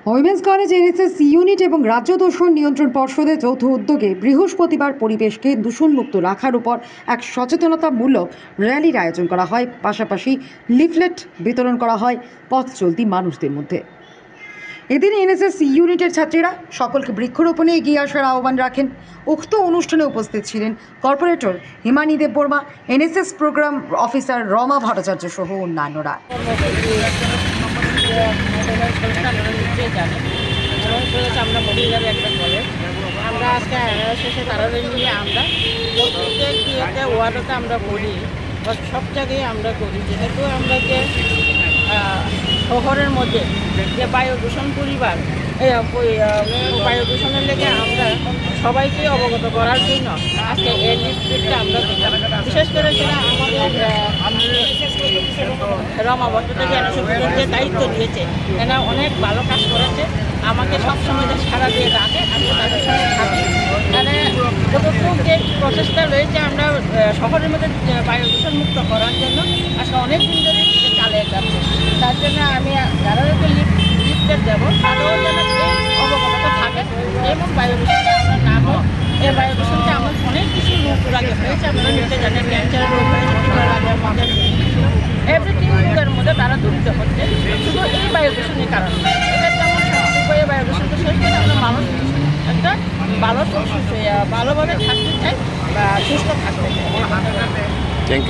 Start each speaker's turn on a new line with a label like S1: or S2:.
S1: Women's college NSS unit এবং রাজ্য দূষণ নিয়ন্ত্রণ পর্ষদের যৌথ উদ্যোগে বৃহস্পতিবার পরিবেশকে দূষণমুক্ত রাখার উপর এক সচেতনতামূলক র্যালির আয়োজন করা হয়। পাশাপাশি লিফলেট বিতরণ করা হয় পথ চলতি মানুষদের মধ্যে। এদিন এনএসএস ইউনিটের ছাত্রীরা সকলকে বৃক্ষরোপণে এগিয়ে আসার আহ্বান রাখেন। উক্ত অনুষ্ঠানে উপস্থিত ছিলেন corporator Himani Debbarma, NSS program officer Rama Bhattacharya সহ অন্যান্যরা।
S2: আমরা মহিলার একটা কলেজ, আমরা আজকে শেষে তারারে নিয়ে আমরা প্রত্যেক ওয়ার্ডতে আমরা করি, সব জায়গায় আমরা করি। যেহেতু আমরা যে শহরের মধ্যে যে বায়ু দূষণ পরিবার বায়ু দূষণের লেগে আমরা সবাইকে অবগত করার জন্য আজকে এই লিফলেটটা আমরা দিলাম। বিশেষ করে সেটা আমাদের রমা ভট্টাচার্য যে দায়িত্ব দিয়েছে, এরা অনেক ভালো কাজ করেছে। আমাকে সবসময় যে সারা দিয়ে ডাকে, আমি তাদের সঙ্গে থাকি। মানে যতটুকু যে প্রচেষ্টা রয়েছে আমরা শহরের মধ্যে বায়ু দূষণ মুক্ত করার জন্য আজকে অনেক দিন ধরে চালিয়ে যাচ্ছে। তার জন্য আমি যারা লিফলেট দেবো তারাও যেন এই অবগত থাকে এবং বায়ু দূষণটা আমরা না হোক। এই বায়ু দূষণটা আমার অনেক কিছু রোগ আগে হয়েছে, আপনারা নিতে জানেন, ক্যান্সার রোগ হয়েছে, আমাদের এভরিথিং রোগের মধ্যে তারা জড়িত হচ্ছে শুধু এই বায়ু দূষণের কারণে। এটা যেমন সবচেয়ে বায়ু দূষণটা শেষ করে আমরা মানুষ একটা ভালোভাবে থাকতে চাই বা সুস্থ থাকতে চাই।